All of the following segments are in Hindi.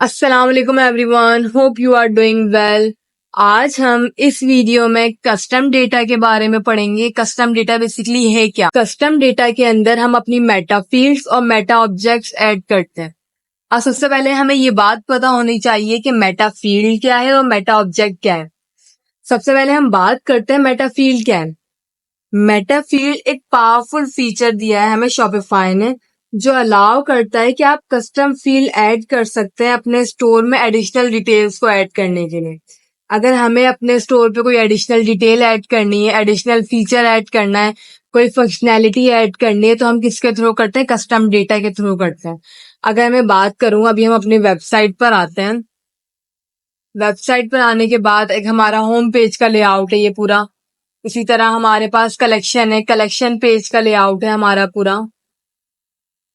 अस्सलाम वालेकुम everyone, hope you are doing well. आज हम इस वीडियो में कस्टम डेटा के बारे में पढ़ेंगे। कस्टम डेटा बेसिकली है क्या? कस्टम डेटा के अंदर हम अपनी मेटा फील्ड्स और मेटा ऑब्जेक्ट्स ऐड करते हैं। अब सबसे पहले हमें ये बात पता होनी चाहिए कि मेटा फील्ड क्या है और मेटा ऑब्जेक्ट क्या है। सबसे पहले हम बात करते हैं मेटा फील्ड क्या है। मेटा फील्ड एक पावरफुल फीचर दिया है हमें शॉपिफाई ने, जो अलाउ करता है कि आप कस्टम फील्ड ऐड कर सकते हैं अपने स्टोर में एडिशनल डिटेल्स को ऐड करने के लिए। अगर हमें अपने स्टोर पे कोई एडिशनल डिटेल ऐड करनी है, एडिशनल फीचर ऐड करना है, कोई फंक्शनैलिटी ऐड करनी है, तो हम किसके थ्रू करते हैं? कस्टम डेटा के थ्रू करते हैं। अगर मैं बात करूं, अभी हम अपनी वेबसाइट पर आते हैं। वेबसाइट पर आने के बाद एक हमारा होम पेज का लेआउट है ये पूरा। इसी तरह हमारे पास कलेक्शन है, कलेक्शन पेज का लेआउट है हमारा पूरा।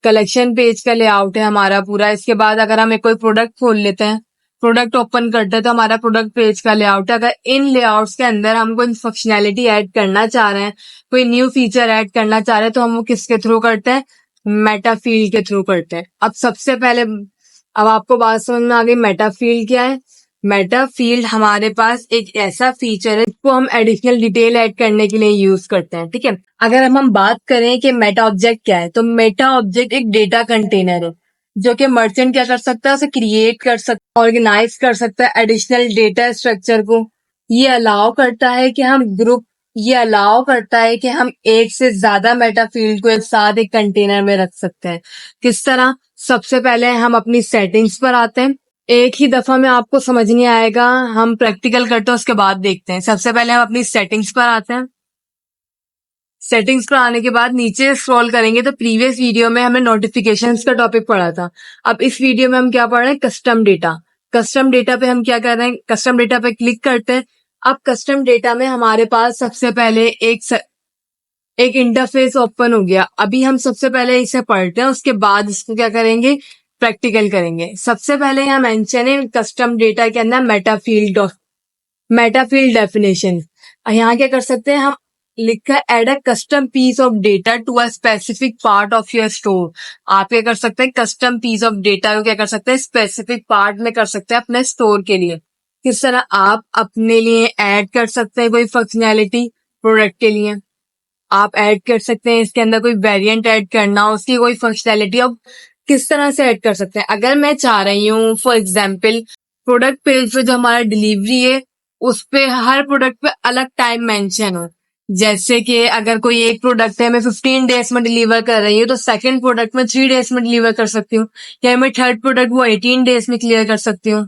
कलेक्शन पेज का लेआउट है हमारा पूरा। इसके बाद अगर हम एक कोई प्रोडक्ट खोल लेते हैं, प्रोडक्ट ओपन करते हैं, तो हमारा प्रोडक्ट पेज का लेआउट है। अगर इन लेआउट्स के अंदर हम कोई फंक्शनैलिटी ऐड करना चाह रहे हैं, कोई न्यू फीचर ऐड करना चाह रहे हैं, तो हम वो किसके थ्रू करते हैं? मेटा फील्ड के थ्रू करते हैं। अब सबसे पहले, अब आपको बात समझ में आ गई मेटा फील्ड क्या है। मेटा फील्ड हमारे पास एक ऐसा फीचर है जिसको हम एडिशनल डिटेल ऐड करने के लिए यूज करते हैं, ठीक है। अगर हम बात करें कि मेटा ऑब्जेक्ट क्या है, तो मेटा ऑब्जेक्ट एक डेटा कंटेनर है जो कि मर्चेंट क्या कर सकता है? उसे क्रिएट कर सकता है, ऑर्गेनाइज कर सकता है एडिशनल डेटा स्ट्रक्चर को। ये अलाउ करता है कि हम ग्रुप ये अलाउ करता है कि हम एक से ज्यादा मेटा फील्ड को एक साथ एक कंटेनर में रख सकते हैं। किस तरह? सबसे पहले हम अपनी सेटिंग्स पर आते हैं। एक ही दफा में आपको समझ नहीं आएगा, हम प्रैक्टिकल करते हैं उसके बाद देखते हैं। सबसे पहले हम अपनी सेटिंग्स पर आते हैं। सेटिंग्स पर आने के बाद नीचे स्क्रॉल करेंगे तो प्रीवियस वीडियो में हमने नोटिफिकेशंस का टॉपिक पढ़ा था। अब इस वीडियो में हम क्या पढ़ रहे हैं? Custom data. कस्टम डेटा पे हम क्या कर रहे हैं? कस्टम डेटा पे क्लिक करते हैं। अब कस्टम डेटा में हमारे पास सबसे पहले एक इंटरफेस ओपन हो गया। अभी हम सबसे पहले इसे पढ़ते हैं, उसके बाद इसको क्या करेंगे? प्रैक्टिकल करेंगे। सबसे पहले यहाँ मेंशन है कस्टम डेटा के अंदर मेटा फील्ड डेफिनेशन। यहाँ क्या कर सकते हैं हम? लिखा है add a custom piece of data to a specific part of your store. आप क्या कर सकते हैं? कस्टम पीस ऑफ डेटा को क्या कर सकते हैं? स्पेसिफिक पार्ट में कर सकते हैं अपने स्टोर के लिए। किस तरह? आप अपने लिए ऐड कर सकते हैं कोई फंक्शनैलिटी प्रोडक्ट के लिए। आप ऐड कर सकते हैं इसके अंदर कोई वेरिएंट ऐड करना हो, उसकी कोई फंक्शनैलिटी। अब किस तरह से ऐड कर सकते हैं? अगर मैं चाह रही हूँ फॉर एग्जाम्पल प्रोडक्ट पेज पे जो हमारा डिलीवरी है उस पे हर प्रोडक्ट पे अलग टाइम मेंशन हो। जैसे कि अगर कोई एक प्रोडक्ट है मैं 15 डेज में डिलीवर कर रही हूँ, तो सेकंड प्रोडक्ट में 3 डेज में डिलीवर कर सकती हूँ, या मैं थर्ड प्रोडक्ट वो 18 डेज में क्लियर कर सकती हूँ।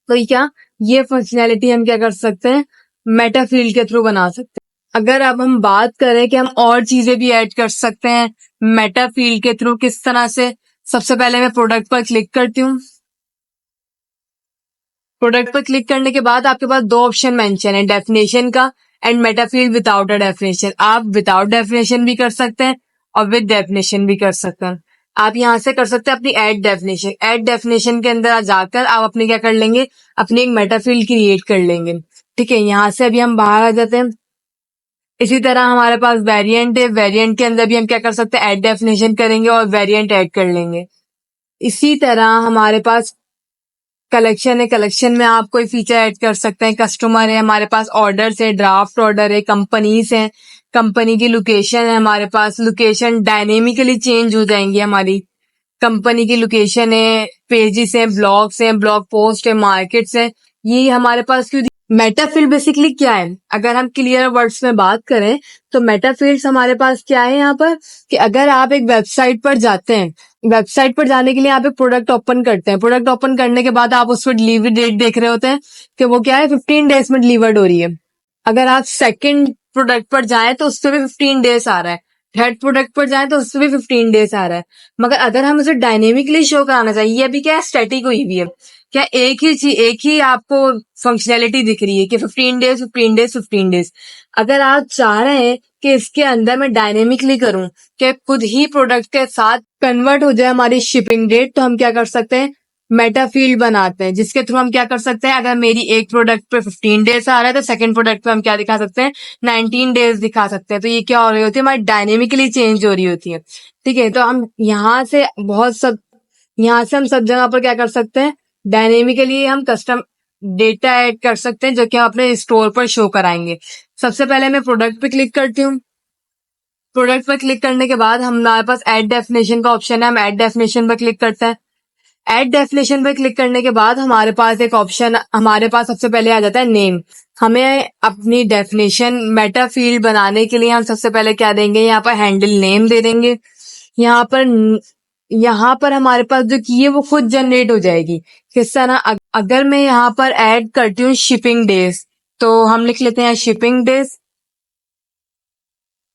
तो ये फंक्शनैलिटी हम क्या कर सकते हैं? मेटा फील्ड के थ्रू बना सकते हैं। अगर अब हम बात करें कि हम और चीजें भी ऐड कर सकते हैं मेटा फील्ड के थ्रू, किस तरह से? सबसे पहले मैं प्रोडक्ट पर क्लिक करती हूँ। प्रोडक्ट पर क्लिक करने के बाद आपके पास दो ऑप्शन मेंशन है, डेफिनेशन का and Meta field without a definition. आप विदाउट डेफिनेशन भी कर सकते हैं और विद डेफिनेशन भी कर सकते हैं। आप यहाँ से कर सकते हैं अपनी एड डेफिनेशन। एड डेफिनेशन के अंदर जाकर आप अपने क्या कर लेंगे? अपनी एक मेटा फील्ड क्रिएट कर लेंगे, ठीक है। यहाँ से अभी हम बाहर आ जाते हैं। इसी तरह हमारे पास वेरिएंट है। वेरिएंट के अंदर भी हम क्या कर सकते हैं? एड डेफिनेशन करेंगे और वेरिएंट ऐड कर लेंगे। इसी तरह हमारे पास कलेक्शन है। कलेक्शन में आप कोई फीचर ऐड कर सकते हैं। कस्टमर है, हमारे पास ऑर्डर्स है, ड्राफ्ट ऑर्डर है, कंपनीज है, कंपनी की लोकेशन है। हमारे पास लोकेशन डायनेमिकली चेंज हो जाएंगी हमारी। कंपनी की लोकेशन है, पेजेस हैं, ब्लॉग पोस्ट है, मार्केट्स है। ये हमारे पास क्यों? मेटाफील्ड बेसिकली क्या है? अगर हम क्लियर वर्ड्स में बात करें तो मेटाफील्ड्स हमारे पास क्या है यहाँ पर, कि अगर आप एक वेबसाइट पर जाते हैं, वेबसाइट पर जाने के लिए आप एक प्रोडक्ट ओपन करते हैं। प्रोडक्ट ओपन करने के बाद आप उस पर डिलीवरी डेट देख रहे होते हैं कि वो क्या है? 15 डेज में डिलीवर्ड हो रही है। अगर आप सेकंड प्रोडक्ट पर जाएं तो उस पर भी 15 डेज आ रहा है। थर्ड प्रोडक्ट पर जाएं तो उस पर भी 15 डेज आ रहा है। मगर अगर हम उसे डायनेमिकली शो कराना चाहिए, ये अभी क्या है? स्टैटिक हुई हुई है। क्या एक ही आपको फंक्शनैलिटी दिख रही है कि 15 डेज 15 डेज 15 डेज। अगर आप चाह रहे हैं कि इसके अंदर मैं डायनेमिकली करूं कि खुद ही प्रोडक्ट के साथ कन्वर्ट हो जाए हमारी शिपिंग डेट, तो हम क्या कर सकते हैं? मेटा फील्ड बनाते हैं, जिसके थ्रू हम क्या कर सकते हैं? अगर मेरी एक प्रोडक्ट पे 15 डेज आ रहा है तो सेकंड प्रोडक्ट पे हम क्या दिखा सकते हैं? 19 डेज दिखा सकते हैं। तो ये क्या हो रही होती है? हमारी डायनेमिकली चेंज हो रही होती है, ठीक है। तो हम यहाँ से हम सब जगह पर क्या कर सकते हैं? डायनेमिकली हम कस्टम डेटा ऐड कर सकते हैं जो कि हम अपने स्टोर पर शो कराएंगे। सबसे पहले मैं प्रोडक्ट पे क्लिक करती हूँ। प्रोडक्ट पर क्लिक करने के बाद हमारे पास ऐड डेफिनेशन का ऑप्शन है, हम ऐड डेफिनेशन पर क्लिक करते हैं। ऐड डेफिनेशन पर क्लिक करने के बाद हमारे पास एक ऑप्शन, हमारे पास सबसे पहले आ जाता है नेम। हमें अपनी डेफिनेशन मेटा फील्ड बनाने के लिए हम सबसे पहले क्या देंगे, यहाँ पर हैंडल नेम दे देंगे। यहाँ पर हमारे पास जो की है वो खुद जनरेट हो जाएगी। किस तरह, अगर मैं यहाँ पर ऐड करती हूँ शिपिंग डेज, तो हम लिख लेते हैं शिपिंग डेज।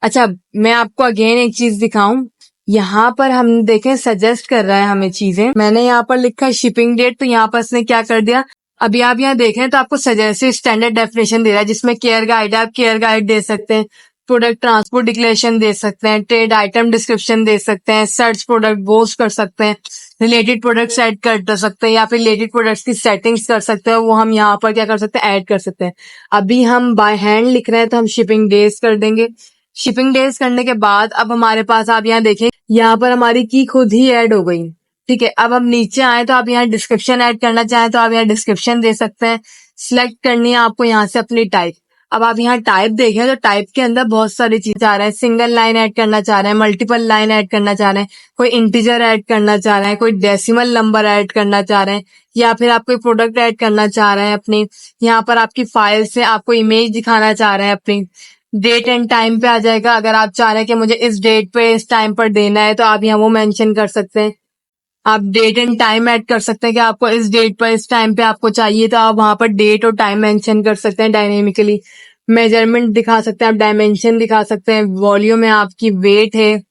अच्छा, मैं आपको अगेन एक चीज दिखाऊं, यहाँ पर हम देखें सजेस्ट कर रहा है हमें चीजें। मैंने यहाँ पर लिखा है शिपिंग डेट, तो यहाँ पर इसने क्या कर दिया, अभी आप यहाँ देखें तो आपको सजेस्टिव स्टैंडर्ड डेफिनेशन दे रहा है जिसमें केयर गाइड है, आप केयर गाइड दे सकते हैं, प्रोडक्ट ट्रांसपोर्ट डिक्लेरेशन दे सकते हैं, ट्रेड आइटम डिस्क्रिप्शन दे सकते हैं, सर्च प्रोडक्ट बोस्ट कर सकते हैं, रिलेटेड प्रोडक्ट्स ऐड कर सकते हैं, या फिर रिलेटेड प्रोडक्ट्स की सेटिंग्स कर सकते हैं, वो हम यहाँ पर क्या कर सकते हैं, ऐड कर सकते हैं। अभी हम बाय हैंड लिख रहे हैं तो हम शिपिंग डेज कर देंगे। शिपिंग डेज करने के बाद अब हमारे पास, आप यहाँ देखें, यहाँ पर हमारी की खुद ही ऐड हो गई। ठीक है, अब हम नीचे आए तो आप यहाँ डिस्क्रिप्शन ऐड करना चाहें तो आप यहाँ डिस्क्रिप्शन दे सकते हैं। सिलेक्ट करनी है आपको यहाँ से अपनी टाइप। अब आप यहाँ टाइप देखें तो टाइप के अंदर बहुत सारी चीजें आ रहे हैं। सिंगल लाइन ऐड करना चाह रहे हैं, मल्टीपल लाइन ऐड करना चाह रहे हैं, कोई इंटीजर ऐड करना चाह रहे हैं, कोई डेसिमल नंबर ऐड करना चाह रहे हैं, या फिर आप कोई प्रोडक्ट ऐड करना चाह रहे हैं अपनी, यहाँ पर आपकी फाइल से आपको इमेज दिखाना चाह रहे हैं अपनी। डेट एंड टाइम पे आ जाएगा, अगर आप चाह रहे हैं कि मुझे इस डेट पे इस टाइम पर देना है तो आप यहाँ वो मेंशन कर सकते हैं। आप डेट एंड टाइम ऐड कर सकते हैं कि आपको इस डेट पर इस टाइम पे आपको चाहिए, तो आप वहां पर डेट और टाइम मेंशन कर सकते हैं डायनेमिकली। मेजरमेंट दिखा सकते हैं, आप डायमेंशन दिखा सकते हैं, वॉल्यूम में आपकी वेट है,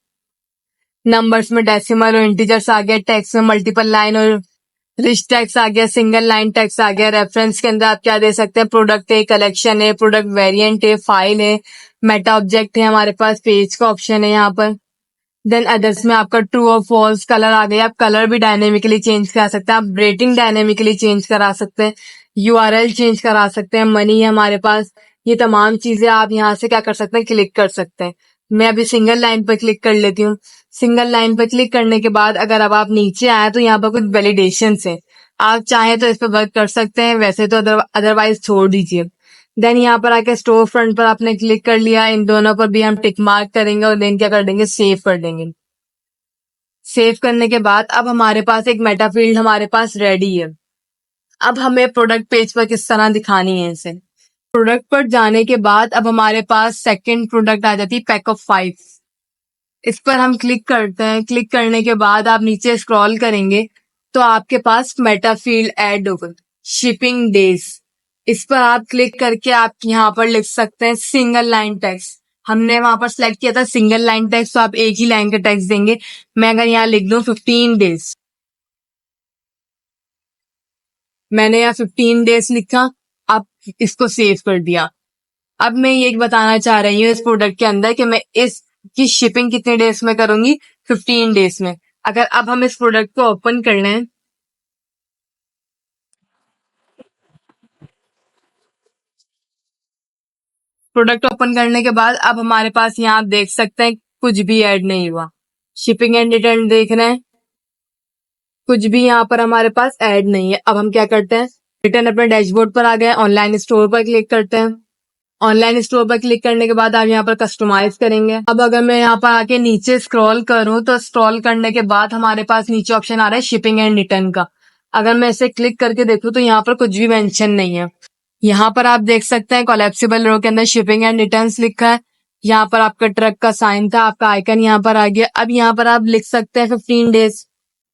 नंबर्स में डेसिमल और इंटीजर्स आ गया, टेक्स्ट में मल्टीपल लाइन और रिच टेक्स्ट आ गया, सिंगल लाइन टेक्स्ट आ गया। रेफरेंस के अंदर आप क्या दे सकते हैं, प्रोडक्ट है, कलेक्शन है, प्रोडक्ट वेरिएंट है, फाइल है, मेटा ऑब्जेक्ट है, हमारे पास पेज का ऑप्शन है यहाँ पर। देन अदर्स में आपका ट्रू और फॉल्स कलर आ गया, आप कलर भी डायनेमिकली चेंज करा सकते हैं, आप रेटिंग डायनेमिकली चेंज करा सकते हैं, यूआरएल चेंज करा सकते हैं, मनी है हमारे पास। ये तमाम चीजें आप यहाँ से क्या कर सकते हैं, क्लिक कर सकते हैं। मैं अभी सिंगल लाइन पर क्लिक कर लेती हूँ। सिंगल लाइन पर क्लिक करने के बाद अगर अब आप नीचे आए तो यहाँ पर कुछ वैलिडेशन है, आप चाहें तो इस पर वर्क कर सकते हैं, वैसे तो अदरवाइज छोड़ दीजिए। देन यहाँ पर आके स्टोर फ्रंट पर आपने क्लिक कर लिया, इन दोनों पर भी हम टिक मार्क करेंगे और देन क्या कर देंगे, सेव कर देंगे। सेव करने के बाद अब हमारे पास एक मेटा फील्ड हमारे पास रेडी है। अब हमें प्रोडक्ट पेज पर किस तरह दिखानी है इसे। प्रोडक्ट पर जाने के बाद अब हमारे पास सेकंड प्रोडक्ट आ जाती है, पैक ऑफ 5। इस पर हम क्लिक करते हैं। क्लिक करने के बाद आप नीचे स्क्रॉल करेंगे तो आपके पास मेटा फील्ड ऐड होगा, शिपिंग डेज। इस पर आप क्लिक करके आप यहाँ पर लिख सकते हैं सिंगल लाइन टेक्स्ट। हमने वहां पर सिलेक्ट किया था सिंगल लाइन टेक्स्ट, तो आप एक ही लाइन का टेक्स्ट देंगे। मैं अगर यहाँ लिख दूं 15 डेज, मैंने यहाँ 15 डेज लिखा, अब इसको सेव कर दिया। अब मैं ये बताना चाह रही हूँ इस प्रोडक्ट के अंदर कि मैं इसकी शिपिंग कितने डेज में करूंगी, 15 डेज में। अगर अब हम इस प्रोडक्ट को ओपन कर लें, प्रोडक्ट ओपन करने के बाद अब हमारे पास यहाँ आप देख सकते हैं कुछ भी ऐड नहीं हुआ। शिपिंग एंड रिटर्न देख रहे हैं, कुछ भी यहाँ पर हमारे पास ऐड नहीं है। अब हम क्या करते हैं, रिटर्न अपने डैशबोर्ड पर आ गए, ऑनलाइन स्टोर पर क्लिक करते हैं। ऑनलाइन स्टोर पर क्लिक करने के बाद आप यहाँ पर कस्टमाइज करेंगे। अब अगर मैं यहाँ पर आके नीचे स्क्रॉल करूँ तो स्क्रॉल करने के बाद हमारे पास नीचे ऑप्शन आ रहा है शिपिंग एंड रिटर्न का। अगर मैं इसे क्लिक करके देखूँ तो यहाँ पर कुछ भी मेंशन नहीं है। यहाँ पर आप देख सकते हैं कोलैप्सिबल रो के अंदर शिपिंग एंड रिटर्न्स लिखा है। यहाँ पर आपका ट्रक का साइन था, आपका आइकन यहाँ पर आ गया। अब यहाँ पर आप लिख सकते हैं 15 डेज,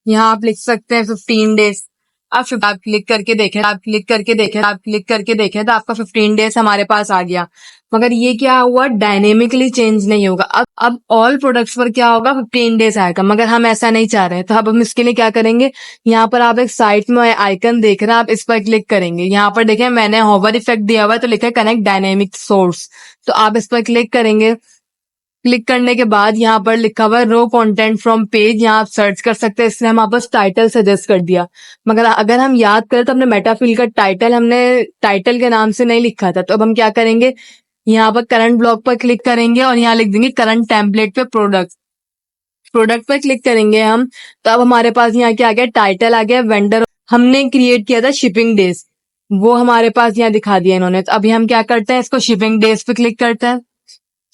यहाँ आप लिख सकते हैं 15 डेज। अब आप क्लिक करके देखें, आप क्लिक करके देखें, आप क्लिक करके देखें तो आपका 15 डेज हमारे पास आ गया। मगर ये क्या हुआ, डायनेमिकली चेंज नहीं होगा। अब ऑल प्रोडक्ट्स पर क्या होगा, 15 डेज आएगा, मगर हम ऐसा नहीं चाह रहे हैं। तो अब हम इसके लिए क्या करेंगे, यहाँ पर आप एक साइट में आइकन देख रहे हैं, आप इस पर क्लिक करेंगे। यहाँ पर देखें मैंने होवर इफेक्ट दिया हुआ है तो लिखा है कनेक्ट डायनेमिक सोर्स, तो आप इस पर क्लिक करेंगे। क्लिक करने के बाद यहाँ पर लिखा हुआ है रो कंटेंट फ्रॉम पेज, यहाँ आप सर्च कर सकते हैं। इसने हम आपस टाइटल सजेस्ट कर दिया, मगर अगर हम याद करें तो हमने मेटाफील्ड का टाइटल हमने टाइटल के नाम से नहीं लिखा था। तो अब हम क्या करेंगे, यहाँ पर करंट ब्लॉक पर क्लिक करेंगे और यहाँ लिख देंगे करंट टेम्पलेट पे प्रोडक्ट। प्रोडक्ट पर क्लिक करेंगे हम, तो अब हमारे पास यहाँ क्या आ गया, टाइटल आ गया, वेंडर। हमने क्रिएट किया था शिपिंग डेज, वो हमारे पास यहाँ दिखा दिया इन्होंने। तो अभी हम क्या करते हैं, इसको शिपिंग डेज पे क्लिक करते हैं।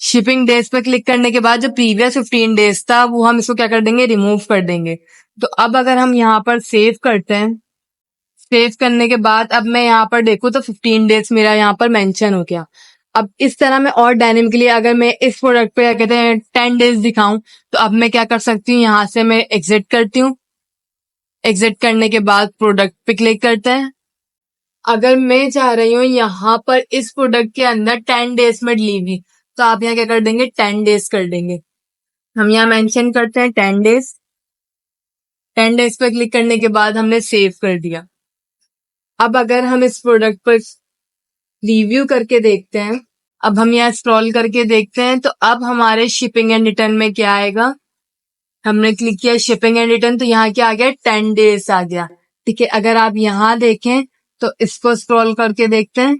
शिपिंग डेज पे क्लिक करने के बाद जो प्रीवियस 15 डेज था वो हम इसको क्या कर देंगे, रिमूव कर देंगे। तो अब अगर हम यहाँ पर सेव करते हैं, सेव करने के बाद अब मैं यहाँ पर देखूँ तो 15 डेज मेरा यहाँ पर मेंशन हो गया। अब इस तरह मैं और डायनेमिकली अगर मैं इस प्रोडक्ट पे क्या कहते हैं 10 डेज दिखाऊं, तो अब मैं क्या कर सकती हूँ, यहाँ से मैं एग्जिट करती हूँ। एग्जिट करने के बाद प्रोडक्ट पे क्लिक करते हैं। अगर मैं चाह रही हूँ यहाँ पर इस प्रोडक्ट के अंदर 10 डेज में डिलीवरी, तो आप यहाँ क्या कर देंगे, 10 डेज कर देंगे। हम यहाँ मेंशन करते हैं 10 डेज। 10 डेज पे क्लिक करने के बाद हमने सेव कर दिया। अब अगर हम इस प्रोडक्ट पर रिव्यू करके देखते हैं, अब हम यहाँ स्क्रॉल करके देखते हैं, तो अब हमारे शिपिंग एंड रिटर्न में क्या आएगा, हमने क्लिक किया शिपिंग एंड रिटर्न, तो यहाँ क्या आ गया, 10 डेज आ गया। ठीक है, अगर आप यहाँ देखें तो इसको स्क्रॉल करके देखते हैं,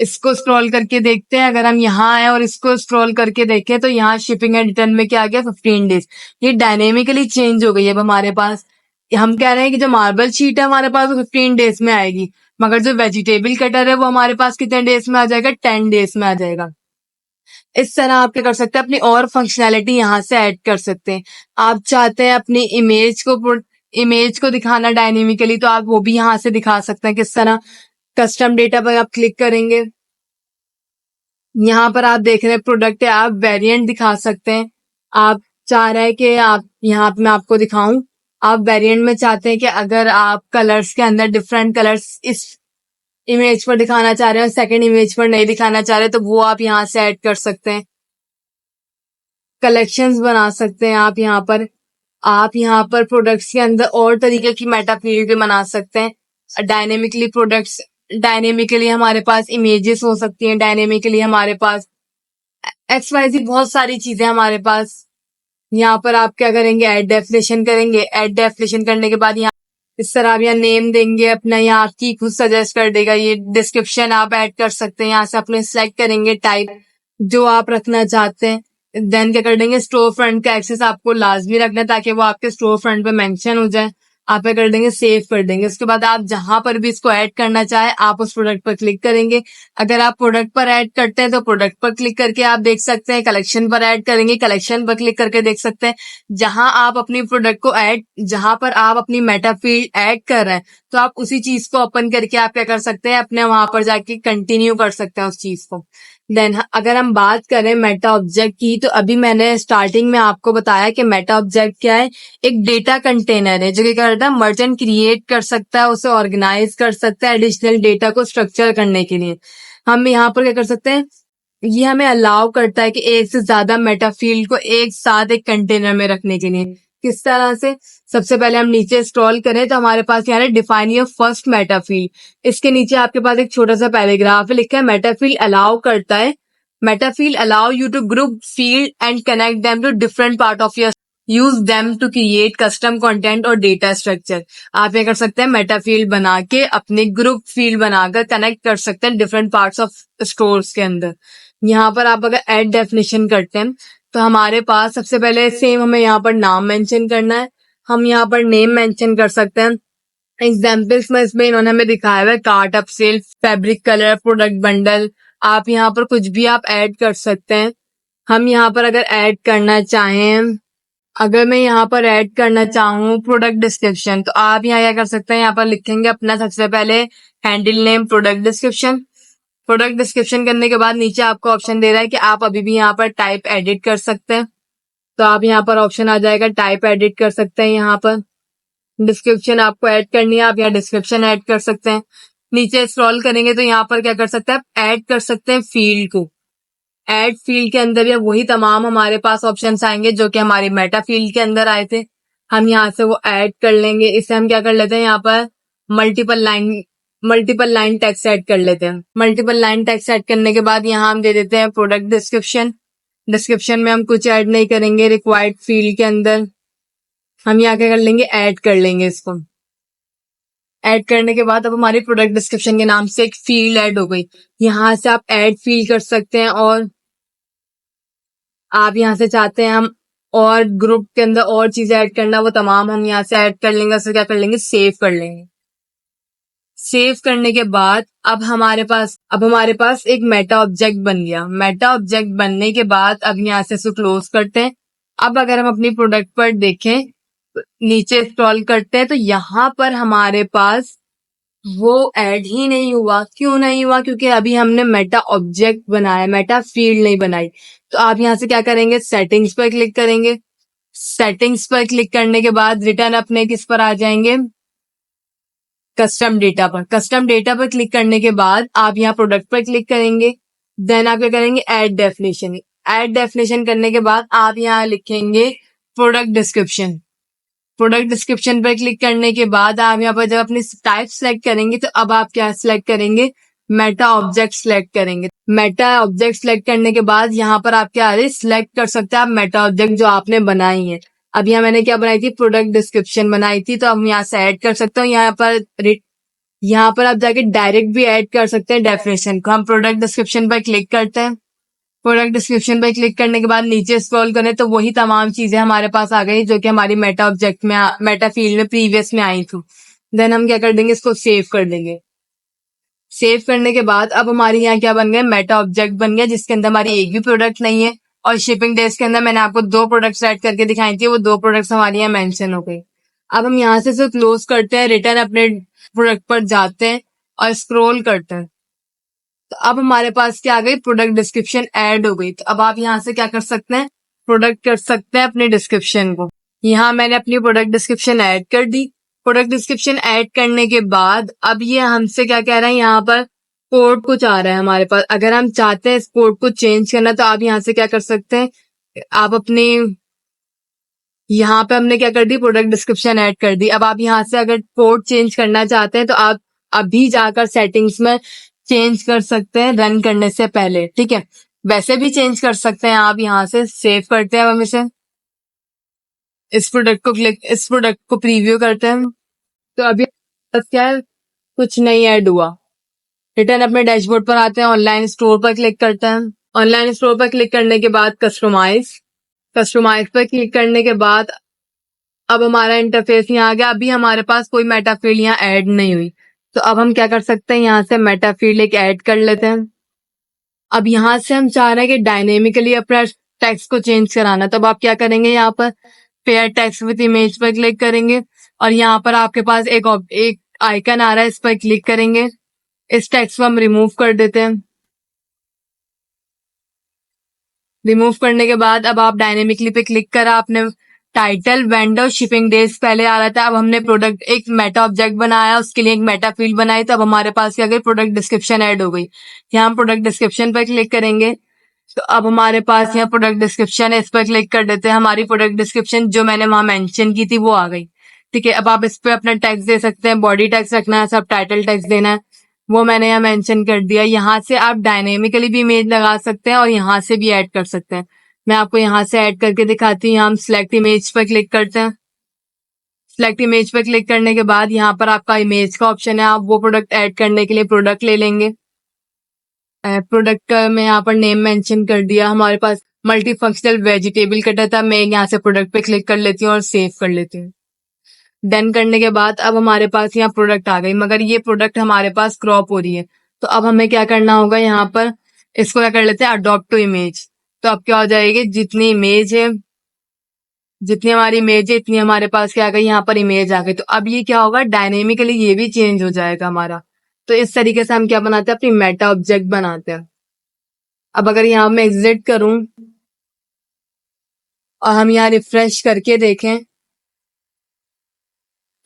इसको स्क्रॉल करके देखते हैं। अगर हम यहाँ आए और इसको स्क्रॉल करके देखें तो यहाँ शिपिंग एंड रिटर्न में क्या आ गया, 15 डेज। ये डायनेमिकली चेंज हो गई है अब हमारे पास। हम कह रहे हैं कि जो मार्बल शीट है हमारे पास वो 15 डेज में आएगी, मगर जो वेजिटेबल कटर है वो हमारे पास कितने डेज में आ जाएगा, 10 डेज में आ जाएगा। इस तरह आप क्या कर सकते हैं, अपनी और फंक्शनैलिटी यहाँ से ऐड कर सकते हैं। आप चाहते हैं अपनी इमेज को दिखाना डायनेमिकली, तो आप वो भी यहाँ से दिखा सकते हैं। किस तरह, कस्टम डेटा पर आप क्लिक करेंगे, यहाँ पर आप देख रहे हैं प्रोडक्ट है, आप वेरिएंट दिखा सकते हैं। आप चाह रहे हैं कि आप यहाँ पे मैं आपको दिखाऊं, आप वेरिएंट में चाहते हैं कि अगर आप कलर्स के अंदर डिफरेंट कलर्स इस इमेज पर दिखाना चाह रहे हैं और सेकंड इमेज पर नहीं दिखाना चाह रहे, तो वो आप यहाँ से ऐड कर सकते हैं। कलेक्शंस बना सकते हैं आप यहाँ पर। आप यहाँ पर प्रोडक्ट्स के अंदर और तरीके की मेटा फील्ड भी बना सकते हैं। डायनेमिकली हमारे पास इमेजेस हो सकती हैं, डायनेमिकली हमारे पास XYZ बहुत सारी चीजें हमारे पास। यहाँ पर आप क्या करेंगे, ऐड डेफिनेशन करेंगे। ऐड डेफिनेशन करने के बाद यहाँ इस तरह आप यहाँ नेम देंगे अपना, यहाँ आपकी खुद सजेस्ट कर देगा। ये डिस्क्रिप्शन आप ऐड कर सकते हैं, यहाँ से अपने सिलेक्ट करेंगे टाइप जो आप रखना चाहते हैं। देन क्या कर देंगे, स्टोर फ्रंट का एक्सेस आपको लाजमी रखना है ताकि वो आपके स्टोर फ्रंट पे मेंशन हो जाए। आप क्या कर देंगे, सेव कर देंगे। उसके बाद आप जहां पर भी इसको ऐड करना चाहे आप उस प्रोडक्ट पर क्लिक करेंगे। अगर आप प्रोडक्ट पर ऐड करते हैं तो प्रोडक्ट पर क्लिक करके आप देख सकते हैं। कलेक्शन पर ऐड करेंगे, कलेक्शन पर क्लिक करके देख सकते हैं। जहां आप अपनी प्रोडक्ट को ऐड, जहां पर आप अपनी मेटा फील्ड ऐड कर रहे हैं, तो आप उसी चीज को ओपन करके आप क्या कर सकते हैं, अपने वहां पर जाके कंटिन्यू कर सकते हैं उस चीज को। देन अगर हम बात करें मेटा ऑब्जेक्ट की, तो अभी मैंने स्टार्टिंग में आपको बताया कि मेटा ऑब्जेक्ट क्या है। एक डेटा कंटेनर है जो क्या करता है, मर्चेंट क्रिएट कर सकता है, उसे ऑर्गेनाइज कर सकता है एडिशनल डेटा को स्ट्रक्चर करने के लिए। हम यहाँ पर क्या कर सकते हैं, ये हमें अलाउ करता है कि एक से ज्यादा मेटा फील्ड को एक साथ एक कंटेनर में रखने के लिए। किस तरह से, सबसे पहले हम नीचे स्क्रॉल करें तो हमारे पास यहाँ है define your first Meta field. इसके नीचे आपके पास एक छोटा सा पैराग्राफ है, लिखा है मेटा फील्ड अलाउ करता है, meta field allow you to group field and connect them to different part of your, use them to create custom content और डेटा स्ट्रक्चर। आप ये कर सकते हैं, मेटा फील्ड बना के अपने ग्रुप फील्ड बनाकर कनेक्ट कर सकते हैं डिफरेंट पार्ट्स ऑफ स्टोर्स के अंदर। यहाँ पर आप अगर ऐड डेफिनेशन करते हैं तो हमारे पास सबसे पहले सेम हमें यहाँ पर नाम मेंशन करना है। हम यहाँ पर नेम मेंशन कर सकते हैं। एग्जाम्पल्स में इसमें इन्होंने हमें दिखाया हुआ है, cart up sell, fabric colour, product bundle. आप यहाँ पर कुछ भी आप ऐड कर सकते हैं। हम यहाँ पर अगर ऐड करना चाहें, अगर मैं यहाँ पर ऐड करना चाहूँ प्रोडक्ट डिस्क्रिप्शन, तो आप यहाँ क्या कर सकते हैं, यहाँ पर लिखेंगे अपना सबसे पहले handle name, product description. Product description करने के बाद नीचे आपको ऑप्शन दे रहा है कि आप अभी भी यहाँ पर टाइप एडिट कर सकते हैं। तो आप यहाँ पर ऑप्शन आ जाएगा टाइप एडिट कर सकते हैं। यहाँ पर डिस्क्रिप्शन आपको ऐड करनी है, आप यहाँ डिस्क्रिप्शन ऐड कर सकते हैं। नीचे स्क्रॉल करेंगे तो यहाँ पर क्या कर सकते हैं, आप ऐड कर सकते हैं फील्ड को। ऐड फील्ड के अंदर भी वही तमाम हमारे पास ऑप्शंस आएंगे जो कि हमारी मेटा फील्ड के अंदर आए थे। हम यहाँ से वो ऐड कर लेंगे। इसे हम क्या कर लेते हैं, यहाँ पर मल्टीपल लाइन टेक्स्ट ऐड कर लेते हैं। मल्टीपल लाइन टेक्स्ट ऐड करने के बाद यहाँ हम दे देते हैं प्रोडक्ट डिस्क्रिप्शन। डिस्क्रिप्शन में हम कुछ ऐड नहीं करेंगे। रिक्वायर्ड फील्ड के अंदर हम यहाँ क्या कर लेंगे, ऐड कर लेंगे इसको। ऐड करने के बाद अब हमारी प्रोडक्ट डिस्क्रिप्शन के नाम से एक फील्ड ऐड हो गई। यहाँ से आप ऐड फील्ड कर सकते हैं, और आप यहाँ से चाहते हैं हम और ग्रुप के अंदर और चीजें ऐड करना, वो तमाम हम यहाँ से ऐड कर लेंगे। उससे क्या कर लेंगे, सेव कर लेंगे। सेव करने के बाद अब हमारे पास एक मेटा ऑब्जेक्ट बन गया। मेटा ऑब्जेक्ट बनने के बाद अब यहाँ से इसको क्लोज करते हैं। अब अगर हम अपनी प्रोडक्ट पर देखें, नीचे स्क्रॉल करते हैं, तो यहाँ पर हमारे पास वो ऐड ही नहीं हुआ। क्यों नहीं हुआ? क्योंकि अभी हमने मेटा ऑब्जेक्ट बनाया, मेटा फील्ड नहीं बनाई। तो आप यहाँ से क्या करेंगे, सेटिंग्स पर क्लिक करेंगे। सेटिंग्स पर क्लिक करने के बाद रिटर्न अपने किस पर आ जाएंगे, कस्टम डेटा पर। कस्टम डेटा पर क्लिक करने के बाद आप यहाँ प्रोडक्ट पर क्लिक करेंगे। देन आप क्या करेंगे, ऐड डेफिनेशन। ऐड डेफिनेशन करने के बाद आप यहाँ लिखेंगे प्रोडक्ट डिस्क्रिप्शन। प्रोडक्ट डिस्क्रिप्शन पर क्लिक करने के बाद आप यहाँ पर जब अपनी टाइप सेलेक्ट करेंगे, तो अब आप क्या सिलेक्ट करेंगे, मेटा ऑब्जेक्ट सिलेक्ट करेंगे। मेटा ऑब्जेक्ट सिलेक्ट करने के बाद यहाँ पर आप क्या सिलेक्ट कर सकते हैं, आप मेटा ऑब्जेक्ट जो आपने बनाई है। अब यहाँ मैंने क्या बनाई थी, प्रोडक्ट डिस्क्रिप्शन बनाई थी, तो हम यहाँ से ऐड कर सकते हो। यहाँ पर आप जाके डायरेक्ट भी ऐड कर सकते हैं डेफिनेशन को। हम प्रोडक्ट डिस्क्रिप्शन पर क्लिक करते हैं। प्रोडक्ट डिस्क्रिप्शन पर क्लिक करने के बाद नीचे स्क्रॉल करें, तो वही तमाम चीजें हमारे पास आ गई जो कि हमारी मेटा ऑब्जेक्ट में, मेटा फील्ड में प्रीवियस में आई थी। देन हम क्या कर देंगे, इसको सेव कर देंगे। सेव करने के बाद अब हमारी यहाँ क्या बन गया, मेटा ऑब्जेक्ट बन गया, जिसके अंदर हमारी एक भी प्रोडक्ट नहीं है। और शिपिंग डेज के अंदर मैंने आपको 2 प्रोडक्ट्स ऐड करके दिखाई थी, वो 2 प्रोडक्ट्स हमारी यहाँ मेंशन हो गई। अब हम यहाँ से इसे क्लोज करते हैं, रिटर्न अपने प्रोडक्ट पर जाते हैं और स्क्रॉल करते हैं। तो अब हमारे पास क्या आ गई, प्रोडक्ट डिस्क्रिप्शन ऐड हो गई। तो अब आप यहाँ से क्या कर सकते हैं, प्रोडक्ट कर सकते हैं अपने डिस्क्रिप्शन को। यहाँ मैंने अपनी प्रोडक्ट डिस्क्रिप्शन ऐड कर दी। प्रोडक्ट डिस्क्रिप्शन ऐड करने के बाद अब ये हमसे क्या कह रहा है, यहाँ पर कोड कुछ आ रहा है हमारे पास। अगर हम चाहते हैं इस कोड को चेंज करना, तो आप यहाँ से क्या कर सकते हैं, आप अपने यहाँ पे हमने क्या कर दी, प्रोडक्ट डिस्क्रिप्शन ऐड कर दी। अब आप यहाँ से अगर कोड चेंज करना चाहते हैं, तो आप अभी जाकर सेटिंग्स में चेंज कर सकते हैं रन करने से पहले, ठीक है। वैसे भी चेंज कर सकते हैं आप। यहाँ से सेव करते हैं, अब हम इस प्रोडक्ट को प्रीव्यू करते हैं। तो अभी क्या है, कुछ नहीं ऐड हुआ। रिटर्न अपने डैशबोर्ड पर आते हैं, ऑनलाइन स्टोर पर क्लिक करते हैं। ऑनलाइन स्टोर पर क्लिक करने के बाद कस्टमाइज पर क्लिक करने के बाद अब हमारा इंटरफेस यहाँ आ गया। अभी हमारे पास कोई मेटा फील्ड यहाँ ऐड नहीं हुई। तो अब हम क्या कर सकते हैं, यहाँ से मेटा फील्ड एक ऐड कर लेते हैं। अब यहाँ से हम चाह रहे हैं कि डायनेमिकली अपना टेक्स्ट को चेंज कराना। तब आप क्या करेंगे, यहाँ पर पेयर टेक्स्ट विद इमेज पर क्लिक करेंगे, और यहाँ पर आपके पास एक आइकन आ रहा है, इस पर क्लिक करेंगे। इस टेक्स्ट को हम रिमूव कर देते हैं। रिमूव करने के बाद अब आप डायनेमिकली पे क्लिक करा, आपने टाइटल, वेंडर, शिपिंग डेज पहले आ रहा था। अब हमने प्रोडक्ट एक मेटा ऑब्जेक्ट बनाया, उसके लिए एक मेटा फील्ड बनाई। तो अब हमारे पास क्या गई, प्रोडक्ट डिस्क्रिप्शन ऐड हो गई। यहाँ हम प्रोडक्ट डिस्क्रिप्शन पर क्लिक करेंगे, तो अब हमारे पास यहाँ प्रोडक्ट डिस्क्रिप्शन है, इस पर क्लिक कर देते हैं। हमारी प्रोडक्ट डिस्क्रिप्शन जो मैंने वहां मेंशन की थी वो आ गई, ठीक है। अब आप इस पे अपना टेक्स्ट दे सकते हैं, बॉडी टेक्स्ट रखना है, सब टाइटल टेक्स्ट देना है, वो मैंने यहाँ मेंशन कर दिया। यहाँ से आप डायनेमिकली भी इमेज लगा सकते हैं और यहाँ से भी ऐड कर सकते हैं। मैं आपको यहाँ से ऐड करके दिखाती हूँ। हम सिलेक्ट इमेज पर क्लिक करते हैं। सिलेक्ट इमेज पर क्लिक करने के बाद यहाँ पर आपका इमेज का ऑप्शन है, आप वो प्रोडक्ट ऐड करने के लिए प्रोडक्ट ले लेंगे। प्रोडक्ट का मैं यहाँ पर नेम मेंशन कर दिया। हमारे पास मल्टी फंक्शनल वेजिटेबल कटर था, मैं यहाँ से प्रोडक्ट पे क्लिक कर लेती हूँ और सेव कर लेती हूँ। डन करने के बाद अब हमारे पास यहाँ प्रोडक्ट आ गई, मगर ये प्रोडक्ट हमारे पास क्रॉप हो रही है। तो अब हमें क्या करना होगा, यहाँ पर इसको क्या कर लेते हैं, अडॉप्ट टू इमेज। तो अब क्या हो जाएगी, जितनी हमारी इमेज है, इतनी हमारे पास क्या आ गई, यहाँ पर इमेज आ गई। तो अब ये क्या होगा, डायनेमिकली ये भी चेंज हो जाएगा हमारा। तो इस तरीके से हम क्या बनाते हैं, अपनी मेटा ऑब्जेक्ट बनाते हैं। अब अगर यहाँ मैं एग्जिट करूं और हम यहाँ रिफ्रेश करके देखें,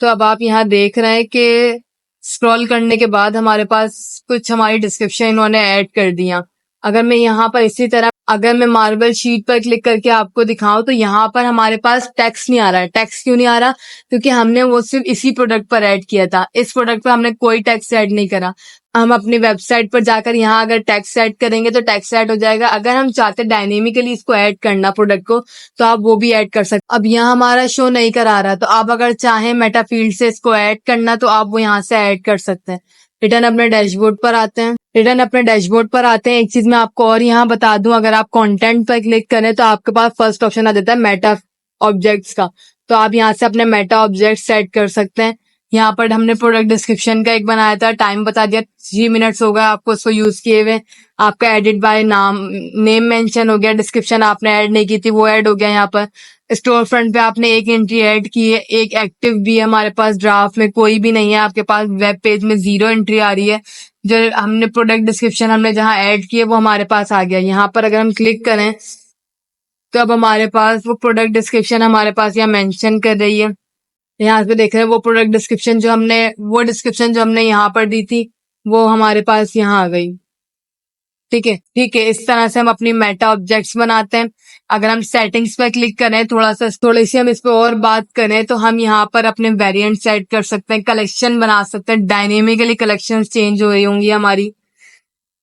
तो अब आप यहाँ देख रहे हैं कि स्क्रॉल करने के बाद हमारे पास कुछ हमारी डिस्क्रिप्शन इन्होंने ऐड कर दिया। अगर मैं यहाँ पर इसी तरह अगर मैं मार्बल शीट पर क्लिक करके आपको दिखाऊं तो यहाँ पर हमारे पास टैक्स नहीं आ रहा है। टैक्स क्यों नहीं आ रहा? क्योंकि हमने वो सिर्फ इसी प्रोडक्ट पर ऐड किया था, इस प्रोडक्ट पर हमने कोई टैक्स ऐड नहीं करा। हम अपनी वेबसाइट पर जाकर यहाँ अगर टैक्स ऐड करेंगे तो टैक्स ऐड हो जाएगा। अगर हम चाहते डायनेमिकली इसको ऐड करना प्रोडक्ट को, तो आप वो भी ऐड कर सकते। अब यहाँ हमारा शो नहीं करा रहा, तो आप अगर चाहें मेटा फील्ड से इसको ऐड करना तो आप वो यहाँ से ऐड कर सकते हैं। रिटर्न अपने डैशबोर्ड पर आते हैं। एक चीज मैं आपको और यहाँ बता दूं, अगर आप कंटेंट पर क्लिक करें तो आपके पास फर्स्ट ऑप्शन आ जाता है मेटा ऑब्जेक्ट्स का। तो आप यहाँ से अपने मेटा ऑब्जेक्ट सेट कर सकते हैं। यहाँ पर हमने प्रोडक्ट डिस्क्रिप्शन का एक बनाया था, टाइम बता दिया, 3 मिनट्स हो गया आपको उसको यूज किए हुए। आपका एडिट बाय नेम मेंशन हो गया, डिस्क्रिप्शन आपने ऐड नहीं की थी वो ऐड हो गया। यहाँ पर स्टोर फ्रंट पे आपने एक एंट्री ऐड की है, एक एक्टिव भी है हमारे पास, ड्राफ्ट में कोई भी नहीं है आपके पास, वेब पेज में 0 एंट्री आ रही है। जो हमने प्रोडक्ट डिस्क्रिप्शन हमने जहाँ ऐड किए वो हमारे पास आ गया। यहाँ पर अगर हम क्लिक करें तो अब हमारे पास वो प्रोडक्ट डिस्क्रिप्शन हमारे पास यहाँ मेंशन कर रही है। यहाँ पे देख रहे हैं वो प्रोडक्ट डिस्क्रिप्शन जो हमने यहाँ पर दी थी वो हमारे पास यहाँ आ गई। ठीक है, इस तरह से हम अपनी मेटा ऑब्जेक्ट्स बनाते हैं। अगर हम सेटिंग्स पर क्लिक करें, थोड़ी सी हम इस पे और बात करें तो हम यहाँ पर अपने वेरिएंट सेट कर सकते हैं, कलेक्शन बना सकते हैं, डायनेमिकली कलेक्शन चेंज हो रही होंगी हमारी।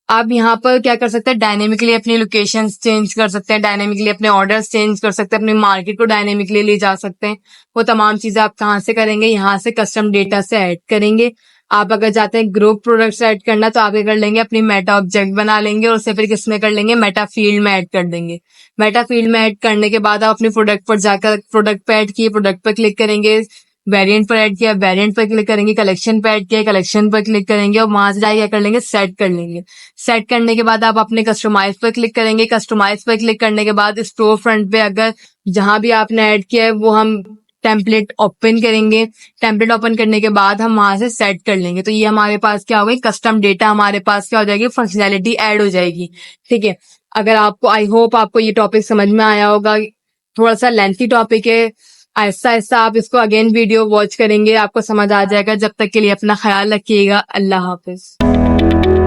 आप यहाँ पर क्या कर सकते हैं, डायनेमिकली अपनी लोकेशंस चेंज कर सकते हैं, डायनेमिकली अपने ऑर्डर्स चेंज कर सकते हैं, अपनी मार्केट को डायनेमिकली ले जा सकते हैं। वो तमाम चीजें आप कहाँ से करेंगे, यहाँ से कस्टम डेटा से ऐड करेंगे। आप अगर चाहते हैं ग्रुप प्रोडक्ट्स ऐड करना तो आप ये कर लेंगे, अपनी मेटा ऑब्जेक्ट बना लेंगे और उसे फिर किसमें कर लेंगे, मेटा फील्ड में ऐड कर देंगे। मेटा फील्ड में ऐड करने के बाद आप अपने प्रोडक्ट पर जाकर प्रोडक्ट पे ऐड किए, प्रोडक्ट पर क्लिक करेंगे, वेरिएंट पर ऐड किया, वेरिएंट पर क्लिक करेंगे, कलेक्शन पर ऐड किया, कलेक्शन पर क्लिक करेंगे और वहां से जाके क्या कर लेंगे, सेट कर लेंगे। सेट करने के बाद आप अपने कस्टमाइज पर क्लिक करेंगे, कस्टमाइज पर क्लिक करने के बाद स्टोर फ्रंट पे अगर जहां भी आपने ऐड किया है वो हम टेम्पलेट ओपन करेंगे। टेम्पलेट ओपन करने के बाद हम वहां से सेट कर लेंगे। तो ये हमारे पास क्या होगा, कस्टम डेटा हमारे पास क्या हो जाएगी, फंक्शनैलिटी ऐड हो जाएगी। ठीक है, अगर आपको आई होप आपको ये टॉपिक समझ में आया होगा। थोड़ा सा लेंथी टॉपिक है, ऐसा ऐसा आप इसको अगेन वीडियो वॉच करेंगे, आपको समझ आ जाएगा। जब तक के लिए अपना ख्याल रखिएगा। अल्लाह हाफिज।